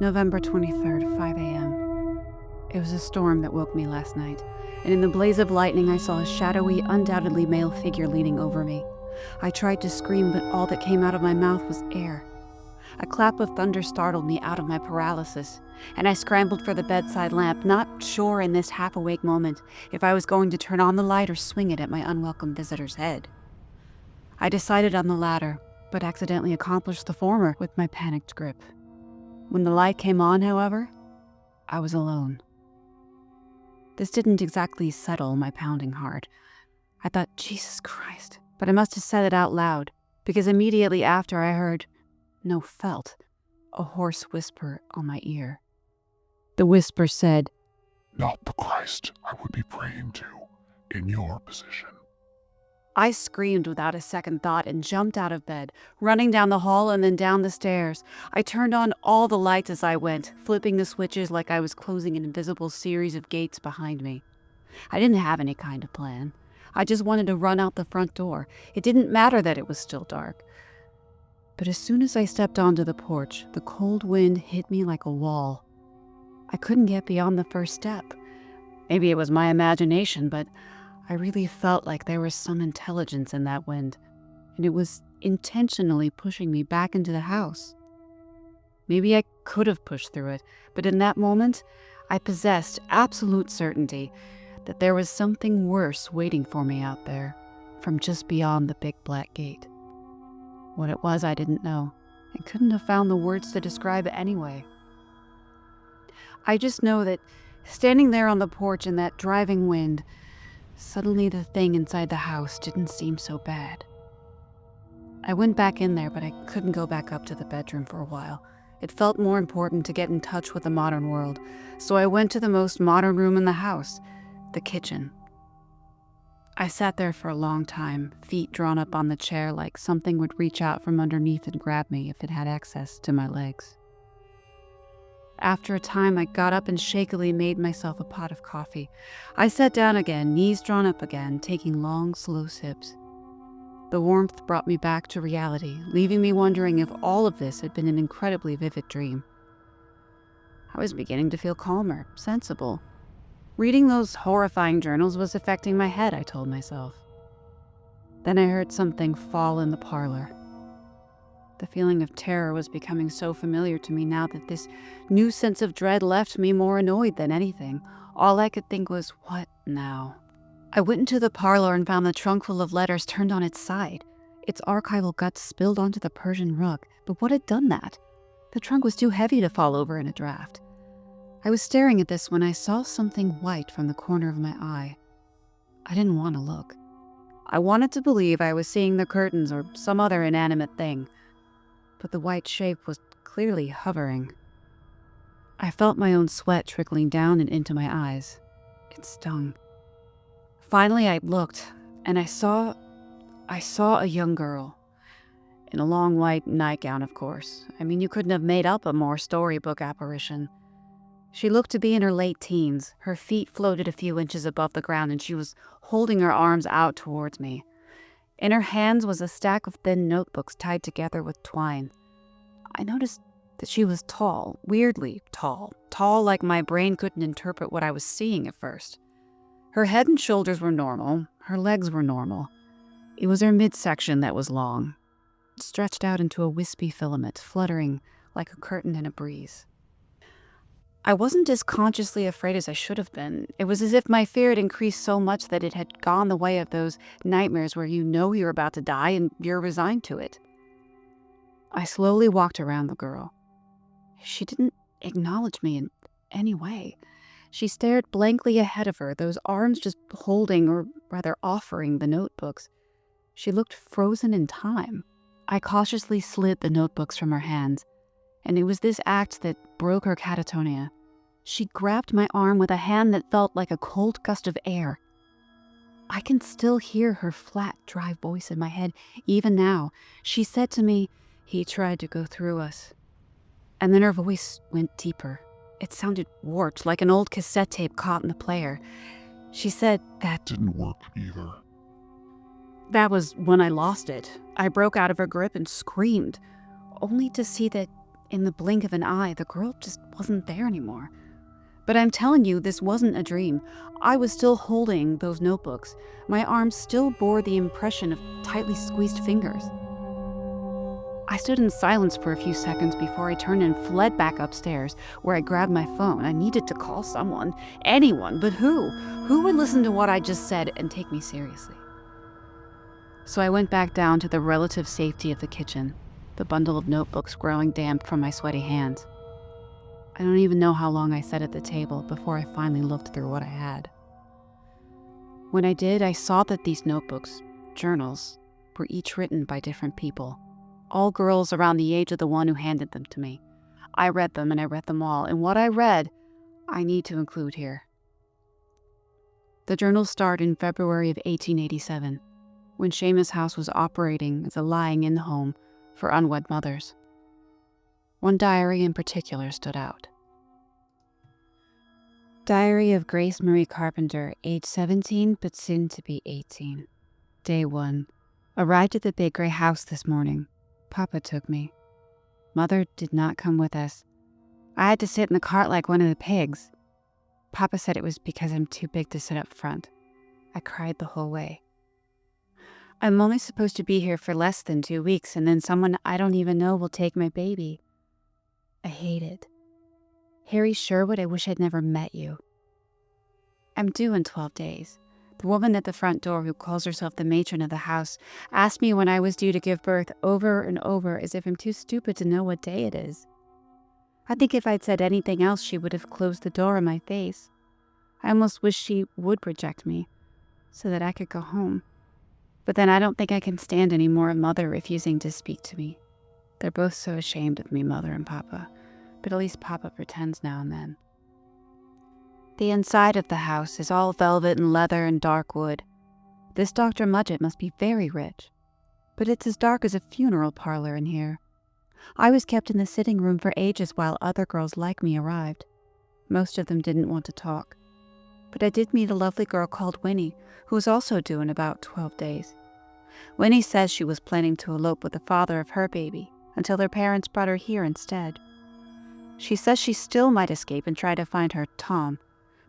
November 23rd, 5 a.m. It was a storm that woke me last night, and in the blaze of lightning I saw a shadowy, undoubtedly male figure leaning over me. I tried to scream, but all that came out of my mouth was air. A clap of thunder startled me out of my paralysis, and I scrambled for the bedside lamp, not sure in this half-awake moment if I was going to turn on the light or swing it at my unwelcome visitor's head. I decided on the latter, but accidentally accomplished the former with my panicked grip. When the light came on, however, I was alone. This didn't exactly settle my pounding heart. I thought, Jesus Christ, but I must have said it out loud, because immediately after I heard, no, felt, a hoarse whisper on my ear. The whisper said, "Not the Christ I would be praying to in your position." I screamed without a second thought and jumped out of bed, running down the hall and then down the stairs. I turned on all the lights as I went, flipping the switches like I was closing an invisible series of gates behind me. I didn't have any kind of plan. I just wanted to run out the front door. It didn't matter that it was still dark. But as soon as I stepped onto the porch, the cold wind hit me like a wall. I couldn't get beyond the first step. Maybe it was my imagination, but I really felt like there was some intelligence in that wind, and it was intentionally pushing me back into the house. Maybe I could have pushed through it, but in that moment, I possessed absolute certainty that there was something worse waiting for me out there, from just beyond the big black gate. What it was, I didn't know, and couldn't have found the words to describe it anyway. I just know that standing there on the porch in that driving wind, suddenly the thing inside the house didn't seem so bad. I went back in there, but I couldn't go back up to the bedroom for a while. It felt more important to get in touch with the modern world, so I went to the most modern room in the house, the kitchen. I sat there for a long time, feet drawn up on the chair like something would reach out from underneath and grab me if it had access to my legs. After a time, I got up and shakily made myself a pot of coffee. I sat down again, knees drawn up again, taking long, slow sips. The warmth brought me back to reality, leaving me wondering if all of this had been an incredibly vivid dream. I was beginning to feel calmer, sensible. Reading those horrifying journals was affecting my head, I told myself. Then I heard something fall in the parlor. The feeling of terror was becoming so familiar to me now that this new sense of dread left me more annoyed than anything. All I could think was, what now? I went into the parlor and found the trunk full of letters turned on its side. Its archival guts spilled onto the Persian rug, but what had done that? The trunk was too heavy to fall over in a draft. I was staring at this when I saw something white from the corner of my eye. I didn't want to look. I wanted to believe I was seeing the curtains or some other inanimate thing, but the white shape was clearly hovering. I felt my own sweat trickling down and into my eyes. It stung. Finally, I looked, and I saw a young girl. In a long white nightgown, of course. I mean, you couldn't have made up a more storybook apparition. She looked to be in her late teens. Her feet floated a few inches above the ground, and she was holding her arms out towards me. In her hands was a stack of thin notebooks tied together with twine. I noticed that she was tall, weirdly tall like my brain couldn't interpret what I was seeing at first. Her head and shoulders were normal, her legs were normal. It was her midsection that was long, stretched out into a wispy filament, fluttering like a curtain in a breeze. I wasn't as consciously afraid as I should have been. It was as if my fear had increased so much that it had gone the way of those nightmares where you know you're about to die and you're resigned to it. I slowly walked around the girl. She didn't acknowledge me in any way. She stared blankly ahead of her, those arms just holding, or rather offering, the notebooks. She looked frozen in time. I cautiously slid the notebooks from her hands, and it was this act that broke her catatonia. She grabbed my arm with a hand that felt like a cold gust of air. I can still hear her flat, dry voice in my head, even now. She said to me, "He tried to go through us." And then her voice went deeper. It sounded warped, like an old cassette tape caught in the player. She said that Didn't work either. That was when I lost it. I broke out of her grip and screamed, only to see that In the blink of an eye, the girl just wasn't there anymore. But I'm telling you, this wasn't a dream. I was still holding those notebooks. My arms still bore the impression of tightly squeezed fingers. I stood in silence for a few seconds before I turned and fled back upstairs, where I grabbed my phone. I needed to call someone, anyone, but who? Who would listen to what I just said and take me seriously? So I went back down to the relative safety of the kitchen, the bundle of notebooks growing damp from my sweaty hands. I don't even know how long I sat at the table before I finally looked through what I had. When I did, I saw that these notebooks, journals, were each written by different people. All girls around the age of the one who handed them to me. I read them and I read them all, and what I read, I need to include here. The journals start in February of 1887, when Seamus House was operating as a lying-in home for unwed mothers. One diary in particular stood out. Diary of Grace Marie Carpenter, age 17 but soon to be 18. Day 1. Arrived at the big gray house this morning. Papa took me. Mother did not come with us. I had to sit in the cart like one of the pigs. Papa said it was because I'm too big to sit up front. I cried the whole way. I'm only supposed to be here for less than 2 weeks, and then someone I don't even know will take my baby. I hate it. Harry Sherwood, I wish I'd never met you. I'm due in 12 days. The woman at the front door, who calls herself the matron of the house, asked me when I was due to give birth over and over, as if I'm too stupid to know what day it is. I think if I'd said anything else, she would have closed the door in my face. I almost wish she would reject me, so that I could go home. But then I don't think I can stand any more of Mother refusing to speak to me. They're both so ashamed of me, Mother and Papa, but at least Papa pretends now and then. The inside of the house is all velvet and leather and dark wood. This Dr. Mudgett must be very rich, but it's as dark as a funeral parlor in here. I was kept in the sitting room for ages while other girls like me arrived. Most of them didn't want to talk, but I did meet a lovely girl called Winnie, who was also due in about 12 days. Winnie says she was planning to elope with the father of her baby until their parents brought her here instead. She says she still might escape and try to find her Tom,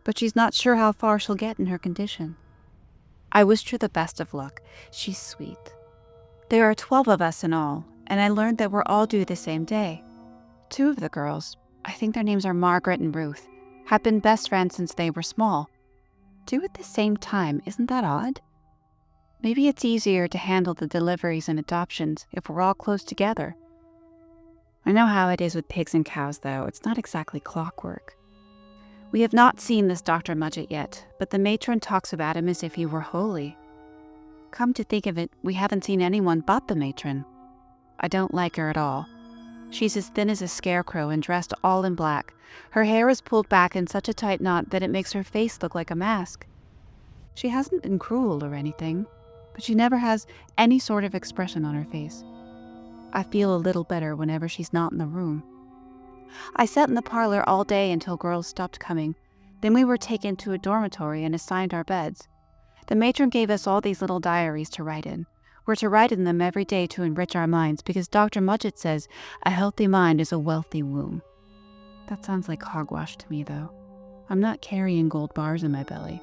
but she's not sure how far she'll get in her condition. I wished her the best of luck. She's sweet. There are 12 of us in all, and I learned that we're all due the same day. 2 of the girls, I think their names are Margaret and Ruth, have been best friends since they were small. Due at the same time, isn't that odd? Maybe it's easier to handle the deliveries and adoptions if we're all close together. I know how it is with pigs and cows, though. It's not exactly clockwork. We have not seen this Dr. Mudgett yet, but the matron talks about him as if he were holy. Come to think of it, we haven't seen anyone but the matron. I don't like her at all. She's as thin as a scarecrow and dressed all in black. Her hair is pulled back in such a tight knot that it makes her face look like a mask. She hasn't been cruel or anything, but she never has any sort of expression on her face. I feel a little better whenever she's not in the room. I sat in the parlor all day until girls stopped coming. Then we were taken to a dormitory and assigned our beds. The matron gave us all these little diaries to write in. We're to write in them every day to enrich our minds because Dr. Mudgett says a healthy mind is a wealthy womb. That sounds like hogwash to me, though. I'm not carrying gold bars in my belly.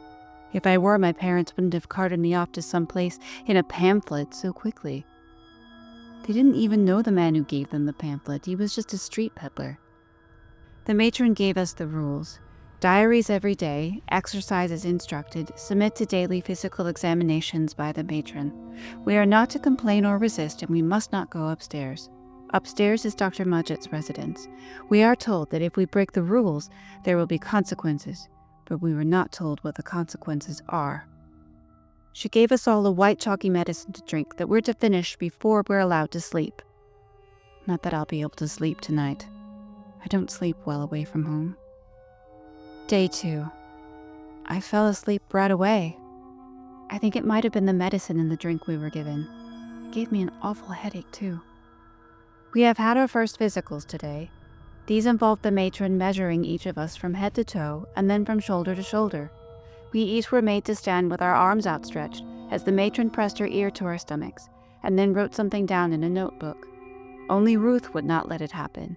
If I were, my parents wouldn't have carted me off to some place in a pamphlet so quickly. They didn't even know the man who gave them the pamphlet. He was just a street peddler. The matron gave us the rules. Diaries every day, exercise as instructed, submit to daily physical examinations by the matron. We are not to complain or resist, and we must not go upstairs. Upstairs is Dr. Mudgett's residence. We are told that if we break the rules, there will be consequences, but we were not told what the consequences are. She gave us all a white chalky medicine to drink that we're to finish before we're allowed to sleep. Not that I'll be able to sleep tonight. I don't sleep well away from home. Day 2. I fell asleep right away. I think it might have been the medicine in the drink we were given. It gave me an awful headache, too. We have had our first physicals today. These involved the matron measuring each of us from head to toe and then from shoulder to shoulder. We each were made to stand with our arms outstretched as the matron pressed her ear to our stomachs and then wrote something down in a notebook. Only Ruth would not let it happen.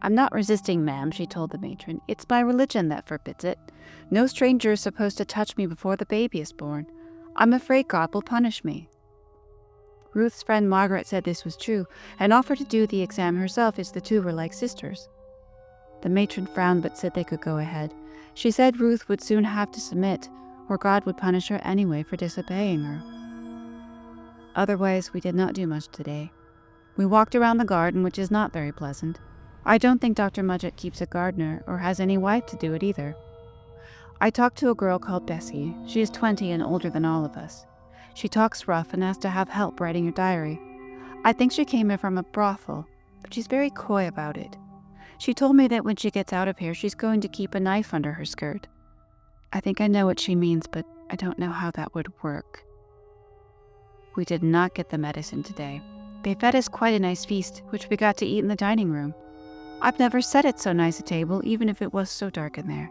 "I'm not resisting, ma'am," she told the matron. "It's my religion that forbids it. No stranger is supposed to touch me before the baby is born. I'm afraid God will punish me." Ruth's friend Margaret said this was true and offered to do the exam herself as the two were like sisters. The matron frowned but said they could go ahead. She said Ruth would soon have to submit, or God would punish her anyway for disobeying her. Otherwise, we did not do much today. We walked around the garden, which is not very pleasant. I don't think Dr. Mudgett keeps a gardener or has any wife to do it either. I talked to a girl called Bessie. She is 20 and older than all of us. She talks rough and asked to have help writing her diary. I think she came here from a brothel, but she's very coy about it. She told me that when she gets out of here, she's going to keep a knife under her skirt. I think I know what she means, but I don't know how that would work. We did not get the medicine today. They fed us quite a nice feast, which we got to eat in the dining room. I've never sat at so nice a table, even if it was so dark in there.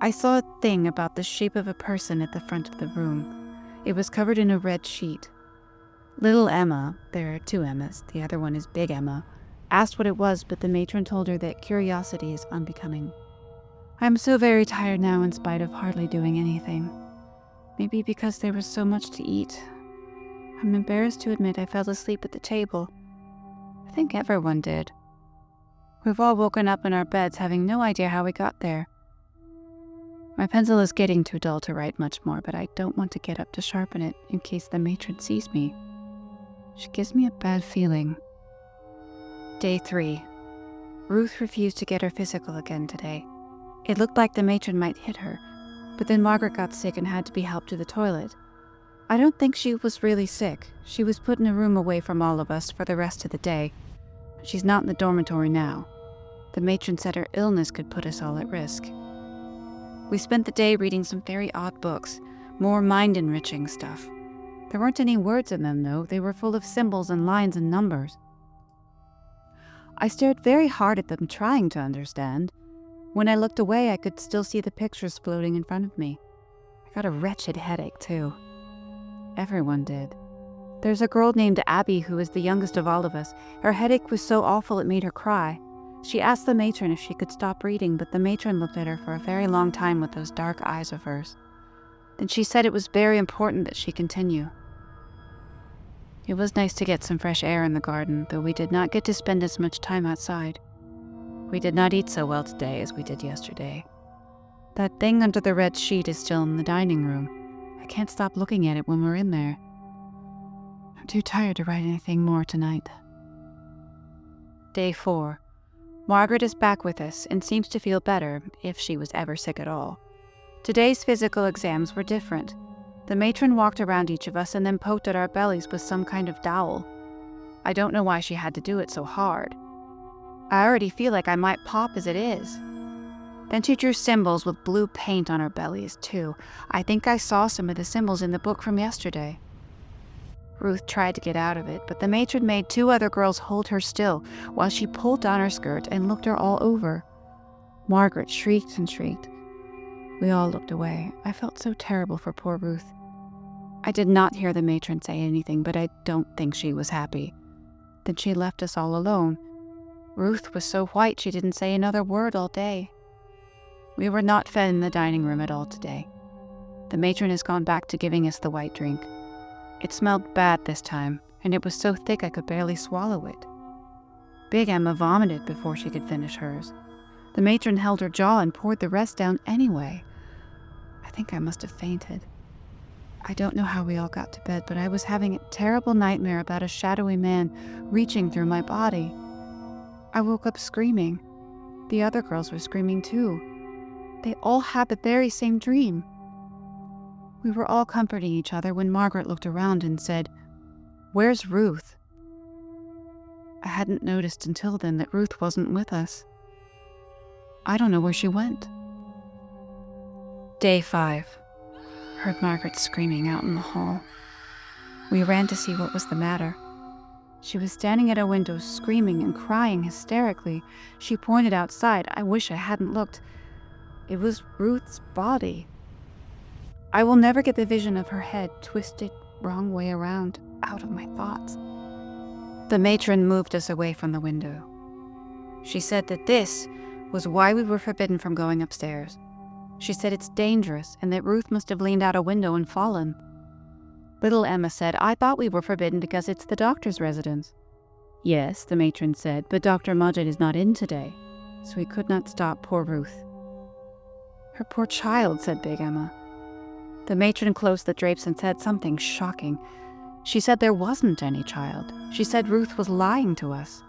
I saw a thing about the shape of a person at the front of the room. It was covered in a red sheet. Little Emma, there are two Emmas, the other one is Big Emma, asked what it was, but the matron told her that curiosity is unbecoming. I am so very tired now in spite of hardly doing anything. Maybe because there was so much to eat. I'm embarrassed to admit I fell asleep at the table. I think everyone did. We've all woken up in our beds having no idea how we got there. My pencil is getting too dull to write much more, but I don't want to get up to sharpen it in case the matron sees me. She gives me a bad feeling. Day 3. Ruth refused to get her physical again today. It looked like the matron might hit her, but then Margaret got sick and had to be helped to the toilet. I don't think she was really sick. She was put in a room away from all of us for the rest of the day. She's not in the dormitory now. The matron said her illness could put us all at risk. We spent the day reading some very odd books, more mind-enriching stuff. There weren't any words in them, though. They were full of symbols and lines and numbers. I stared very hard at them, trying to understand. When I looked away, I could still see the pictures floating in front of me. I got a wretched headache, too. Everyone did. There's a girl named Abby who is the youngest of all of us. Her headache was so awful it made her cry. She asked the matron if she could stop reading, but the matron looked at her for a very long time with those dark eyes of hers. Then she said it was very important that she continue. It was nice to get some fresh air in the garden, though we did not get to spend as much time outside. We did not eat so well today as we did yesterday. That thing under the red sheet is still in the dining room. I can't stop looking at it when we're in there. I'm too tired to write anything more tonight. Day 4. Margaret is back with us and seems to feel better, if she was ever sick at all. Today's physical exams were different. The matron walked around each of us and then poked at our bellies with some kind of dowel. I don't know why she had to do it so hard. I already feel like I might pop as it is. Then she drew symbols with blue paint on our bellies, too. I think I saw some of the symbols in the book from yesterday. Ruth tried to get out of it, but the matron made 2 other girls hold her still while she pulled down her skirt and looked her all over. Margaret shrieked and shrieked. We all looked away. I felt so terrible for poor Ruth. I did not hear the matron say anything, but I don't think she was happy. Then she left us all alone. Ruth was so white she didn't say another word all day. We were not fed in the dining room at all today. The matron has gone back to giving us the white drink. It smelled bad this time, and it was so thick I could barely swallow it. Big Emma vomited before she could finish hers. The matron held her jaw and poured the rest down anyway. I think I must have fainted. I don't know how we all got to bed, but I was having a terrible nightmare about a shadowy man reaching through my body. I woke up screaming. The other girls were screaming too. They all had the very same dream. We were all comforting each other when Margaret looked around and said, "Where's Ruth?" I hadn't noticed until then that Ruth wasn't with us. I don't know where she went. Day 5. Heard Margaret screaming out in the hall. We ran to see what was the matter. She was standing at a window screaming and crying hysterically. She pointed outside. I wish I hadn't looked. It was Ruth's body. I will never get the vision of her head twisted wrong way around out of my thoughts. The matron moved us away from the window. She said that this was why we were forbidden from going upstairs. She said it's dangerous and that Ruth must have leaned out a window and fallen. Little Emma said, I thought we were forbidden because it's the doctor's residence. Yes, the matron said, but Dr. Mudgett is not in today, so he could not stop poor Ruth. Her poor child, said Big Emma. The matron closed the drapes and said something shocking. She said there wasn't any child. She said Ruth was lying to us.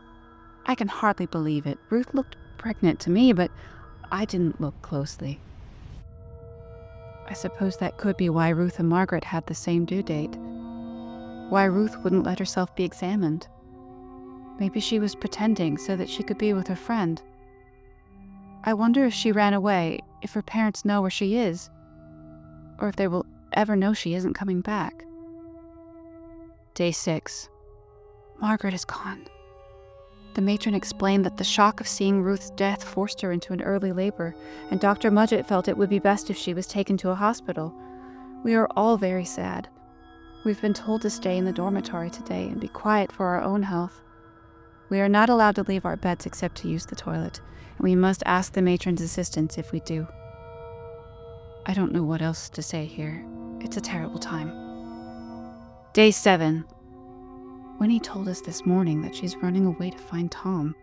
I can hardly believe it. Ruth looked pregnant to me, but I didn't look closely. I suppose that could be why Ruth and Margaret had the same due date. Why Ruth wouldn't let herself be examined. Maybe she was pretending so that she could be with her friend. I wonder if she ran away, if her parents know where she is, or if they will ever know she isn't coming back. Day 6. Margaret is gone. The matron explained that the shock of seeing Ruth's death forced her into an early labor, and Dr. Mudgett felt it would be best if she was taken to a hospital. We are all very sad. We've been told to stay in the dormitory today and be quiet for our own health. We are not allowed to leave our beds except to use the toilet, and we must ask the matron's assistance if we do. I don't know what else to say here. It's a terrible time. Day 7. Winnie told us this morning that she's running away to find Tom.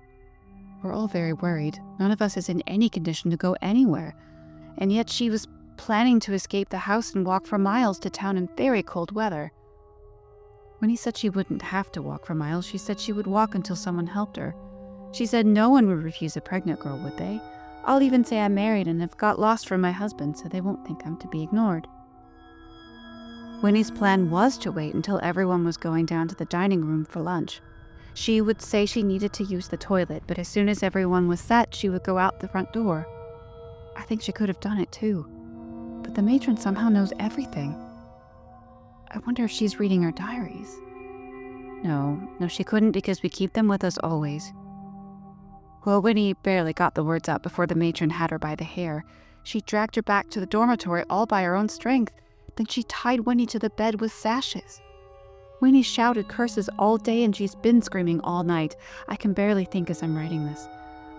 We're all very worried. None of us is in any condition to go anywhere, and yet she was planning to escape the house and walk for miles to town in very cold weather. Winnie said she wouldn't have to walk for miles. She said she would walk until someone helped her. She said no one would refuse a pregnant girl, would they? I'll even say I'm married and have got lost from my husband, so they won't think I'm to be ignored. Winnie's plan was to wait until everyone was going down to the dining room for lunch. She would say she needed to use the toilet, but as soon as everyone was set, she would go out the front door. I think she could have done it too. But the matron somehow knows everything. I wonder if she's reading our diaries. No, she couldn't because we keep them with us always. Well, Winnie barely got the words out before the matron had her by the hair. She dragged her back to the dormitory all by her own strength. Then she tied Winnie to the bed with sashes. Winnie shouted curses all day and she's been screaming all night. I can barely think as I'm writing this.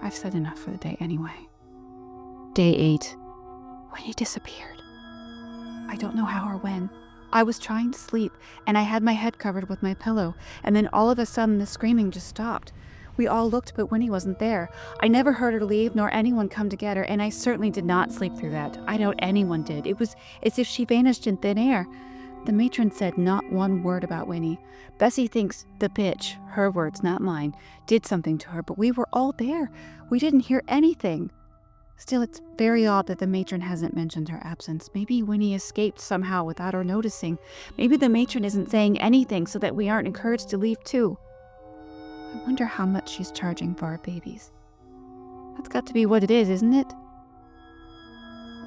I've said enough for the day anyway. Day 8. Winnie disappeared. I don't know how or when. I was trying to sleep, and I had my head covered with my pillow, and then all of a sudden the screaming just stopped. We all looked, but Winnie wasn't there. I never heard her leave, nor anyone come to get her, and I certainly did not sleep through that. I doubt anyone did. It was as if she vanished in thin air. The matron said not one word about Winnie. Bessie thinks the bitch, her words, not mine, did something to her, but we were all there. We didn't hear anything. Still, it's very odd that the matron hasn't mentioned her absence. Maybe Winnie escaped somehow without her noticing. Maybe the matron isn't saying anything so that we aren't encouraged to leave too. I wonder how much she's charging for our babies. That's got to be what it is, isn't it?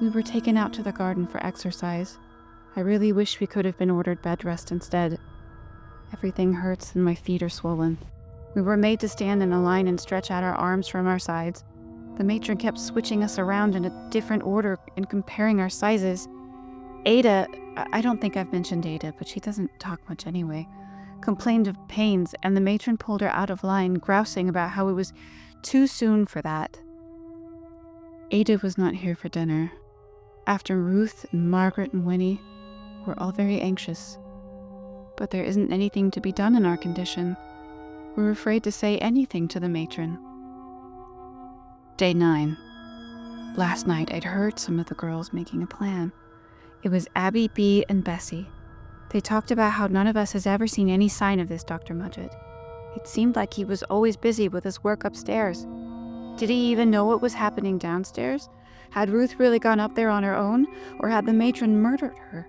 We were taken out to the garden for exercise. I really wish we could have been ordered bed rest instead. Everything hurts and my feet are swollen. We were made to stand in a line and stretch out our arms from our sides. The matron kept switching us around in a different order and comparing our sizes. Ada, I don't think I've mentioned Ada, but she doesn't talk much anyway, complained of pains, and the matron pulled her out of line, grousing about how it was too soon for that. Ada was not here for dinner. After Ruth and Margaret and Winnie, we're all very anxious. But there isn't anything to be done in our condition. We're afraid to say anything to the matron. Day 9. Last night I'd heard some of the girls making a plan. It was Abby, Bea, and Bessie. They talked about how none of us has ever seen any sign of this Dr. Mudgett. It seemed like he was always busy with his work upstairs. Did he even know what was happening downstairs? Had Ruth really gone up there on her own, or had the matron murdered her?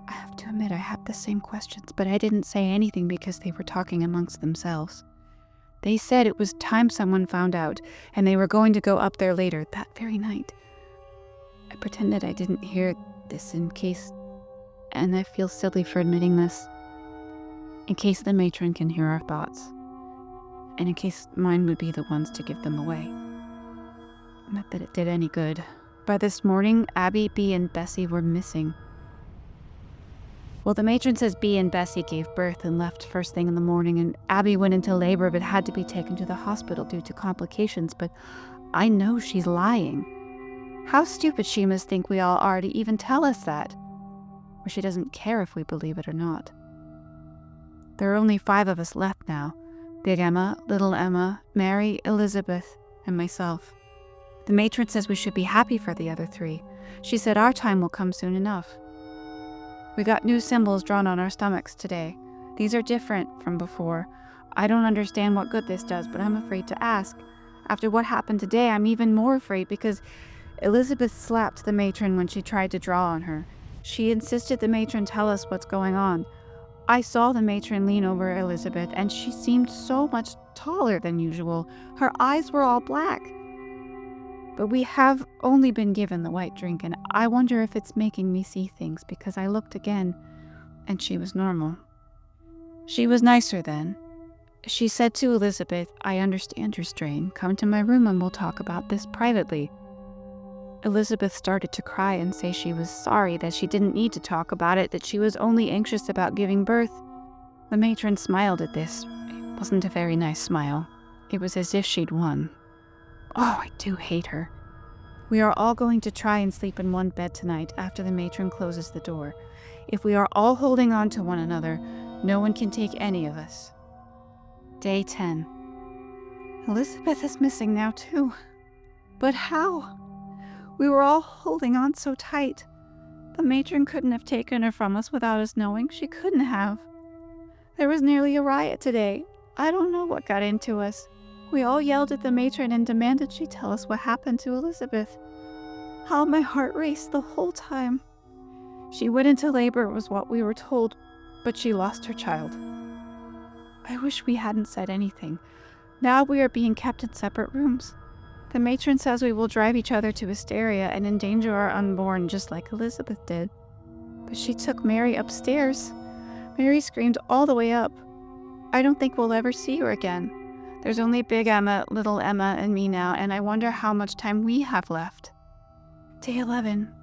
I have to admit I had the same questions, but I didn't say anything because they were talking amongst themselves. They said it was time someone found out, and they were going to go up there later, that very night. I pretended I didn't hear this in case, and I feel silly for admitting this, in case the matron can hear our thoughts, and in case mine would be the ones to give them away. Not that it did any good. By this morning, Abby, Bea, and Bessie were missing. Well, the matron says Bea and Bessie gave birth and left first thing in the morning, and Abby went into labor but had to be taken to the hospital due to complications, but I know she's lying. How stupid she must think we all are to even tell us that. Or she doesn't care if we believe it or not. There are only 5 of us left now. Big Emma, Little Emma, Mary, Elizabeth, and myself. The matron says we should be happy for the other 3. She said our time will come soon enough. We got new symbols drawn on our stomachs today. These are different from before. I don't understand what good this does, but I'm afraid to ask. After what happened today, I'm even more afraid because Elizabeth slapped the matron when she tried to draw on her. She insisted the matron tell us what's going on. I saw the matron lean over Elizabeth, and she seemed so much taller than usual. Her eyes were all black. But we have only been given the white drink, and I wonder if it's making me see things because I looked again, and she was normal. She was nicer then. She said to Elizabeth, "I understand your strain. Come to my room and we'll talk about this privately." Elizabeth started to cry and say she was sorry, that she didn't need to talk about it, that she was only anxious about giving birth. The matron smiled at this. It wasn't a very nice smile. It was as if she'd won. Oh, I do hate her. We are all going to try and sleep in one bed tonight after the matron closes the door. If we are all holding on to one another, no one can take any of us. Day 10. Elizabeth is missing now too. But how? We were all holding on so tight. The matron couldn't have taken her from us without us knowing. She couldn't have. There was nearly a riot today. I don't know what got into us. We all yelled at the matron and demanded she tell us what happened to Elizabeth. How my heart raced the whole time. She went into labor was what we were told, but she lost her child. I wish we hadn't said anything. Now we are being kept in separate rooms. The matron says we will drive each other to hysteria and endanger our unborn just like Elizabeth did. But she took Mary upstairs. Mary screamed all the way up. I don't think we'll ever see her again. There's only Big Emma, Little Emma, and me now, and I wonder how much time we have left. Day 11.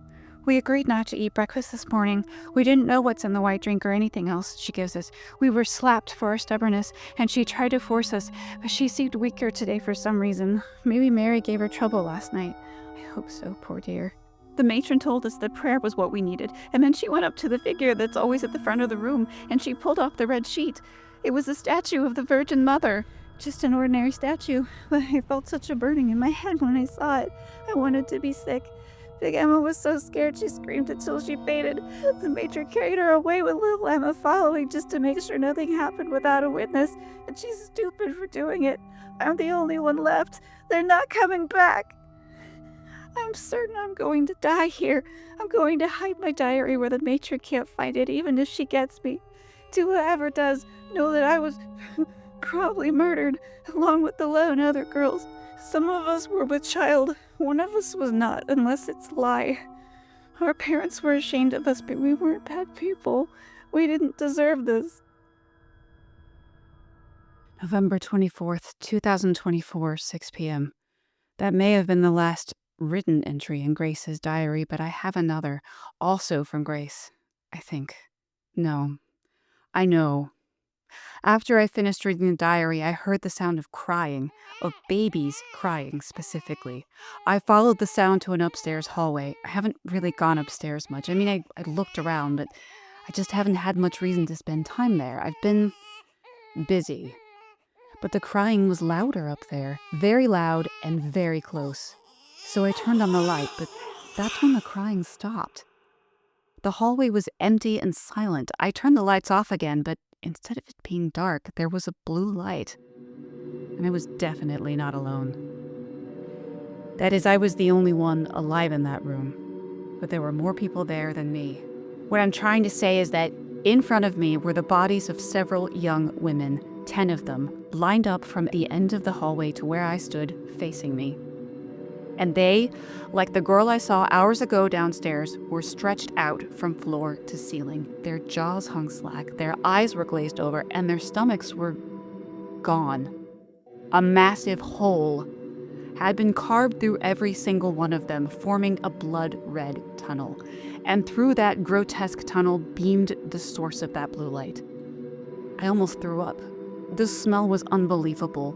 We agreed not to eat breakfast this morning. We didn't know what's in the white drink or anything else she gives us. We were slapped for our stubbornness, and she tried to force us, but she seemed weaker today for some reason. Maybe Mary gave her trouble last night. I hope so, poor dear. The matron told us that prayer was what we needed, and then she went up to the figure that's always at the front of the room, and she pulled off the red sheet. It was a statue of the Virgin Mother. Just an ordinary statue, but I felt such a burning in my head when I saw it. I wanted to be sick. Big Emma was so scared she screamed until she fainted. The matron carried her away with Little Emma following just to make sure nothing happened without a witness, and she's stupid for doing it. I'm the only one left. They're not coming back. I'm certain I'm going to die here. I'm going to hide my diary where the matron can't find it, even if she gets me. To whoever does, know that I was probably murdered, along with the 11 other girls. Some of us were with child. One of us was not, unless it's a lie. Our parents were ashamed of us, but we weren't bad people. We didn't deserve this. November 24th, 2024, 6 p.m. That may have been the last written entry in Grace's diary, but I have another, also from Grace, I think. No. I know. After I finished reading the diary, I heard the sound of crying, of babies crying specifically. I followed the sound to an upstairs hallway. I haven't really gone upstairs much. I mean, I looked around, but I just haven't had much reason to spend time there. I've been busy. But the crying was louder up there, very loud and very close. So I turned on the light, but that's when the crying stopped. The hallway was empty and silent. I turned the lights off again, but instead of it being dark, there was a blue light. And I was definitely not alone. That is, I was the only one alive in that room. But there were more people there than me. What I'm trying to say is that in front of me were the bodies of several young women, 10 of them, lined up from the end of the hallway to where I stood, facing me. And they, like the girl I saw hours ago downstairs, were stretched out from floor to ceiling. Their jaws hung slack, their eyes were glazed over, and their stomachs were gone. A massive hole had been carved through every single one of them, forming a blood-red tunnel. And through that grotesque tunnel beamed the source of that blue light. I almost threw up. The smell was unbelievable.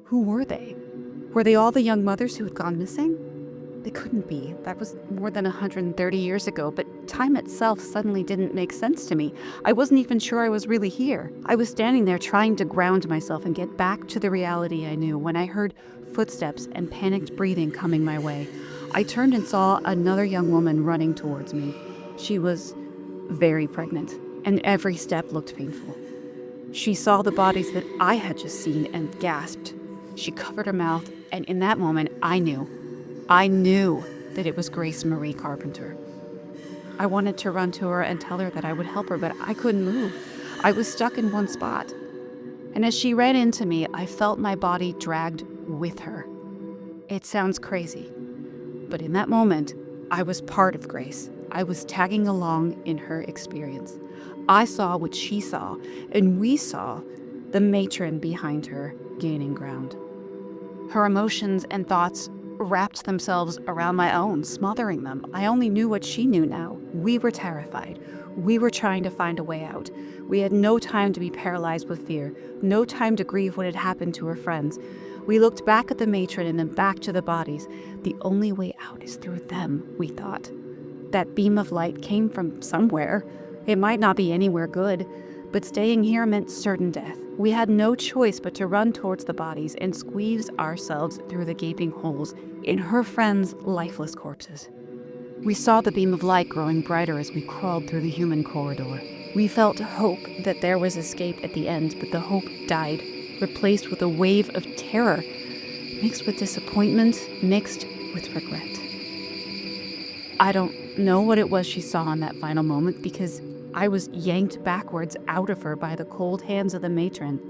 Who were they? Were they all the young mothers who had gone missing? They couldn't be. That was more than 130 years ago, but time itself suddenly didn't make sense to me. I wasn't even sure I was really here. I was standing there trying to ground myself and get back to the reality I knew when I heard footsteps and panicked breathing coming my way. I turned and saw another young woman running towards me. She was very pregnant, and every step looked painful. She saw the bodies that I had just seen and gasped. She covered her mouth, and in that moment, I knew that it was Grace Marie Carpenter. I wanted to run to her and tell her that I would help her, but I couldn't move. I was stuck in one spot. And as she ran into me, I felt my body dragged with her. It sounds crazy, but in that moment, I was part of Grace. I was tagging along in her experience. I saw what she saw, and we saw the matron behind her gaining ground. Her emotions and thoughts wrapped themselves around my own, smothering them. I only knew what she knew now. We were terrified. We were trying to find a way out. We had no time to be paralyzed with fear, no time to grieve what had happened to her friends. We looked back at the matron and then back to the bodies. The only way out is through them, we thought. That beam of light came from somewhere. It might not be anywhere good, but staying here meant certain death. We had no choice but to run towards the bodies and squeeze ourselves through the gaping holes in her friends' lifeless corpses. We saw the beam of light growing brighter as we crawled through the human corridor. We felt hope that there was escape at the end, but the hope died, replaced with a wave of terror, mixed with disappointment, mixed with regret. I don't know what it was she saw in that final moment, because I was yanked backwards out of her by the cold hands of the matron.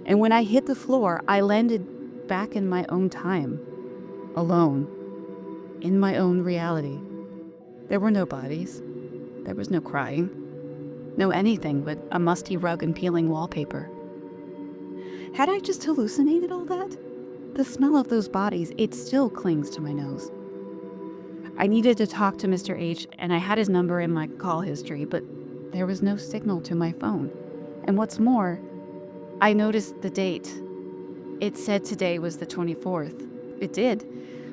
And when I hit the floor, I landed back in my own time, alone, in my own reality. There were no bodies. There was no crying. No anything but a musty rug and peeling wallpaper. Had I just hallucinated all that? The smell of those bodies, it still clings to my nose. I needed to talk to Mr. H, and I had his number in my call history, but there was no signal to my phone. And what's more, I noticed the date. It said today was the 24th. It did.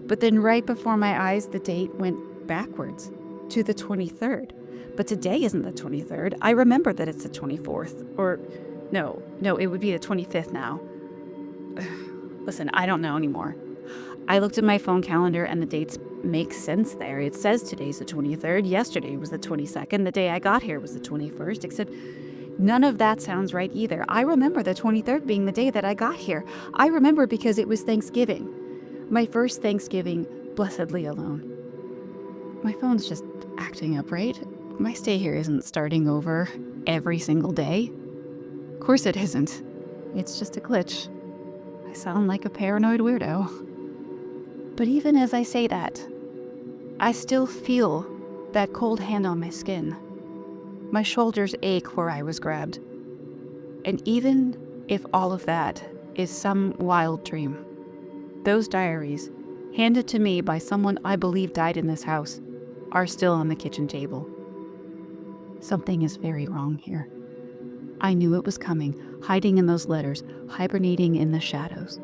But then right before my eyes, the date went backwards to the 23rd. But today isn't the 23rd. I remember that it's the 24th. Or, no, it would be the 25th now. Listen, I don't know anymore. I looked at my phone calendar and the dates make sense there. It says today's the 23rd, yesterday was the 22nd, the day I got here was the 21st, except none of that sounds right either. I remember the 23rd being the day that I got here. I remember because it was Thanksgiving. My first Thanksgiving, blessedly alone. My phone's just acting up, right? My stay here isn't starting over every single day. Of course it isn't. It's just a glitch. I sound like a paranoid weirdo. But even as I say that, I still feel that cold hand on my skin. My shoulders ache where I was grabbed. And even if all of that is some wild dream, those diaries, handed to me by someone I believe died in this house, are still on the kitchen table. Something is very wrong here. I knew it was coming, hiding in those letters, hibernating in the shadows.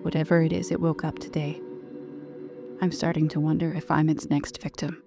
Whatever it is, it woke up today. I'm starting to wonder if I'm its next victim.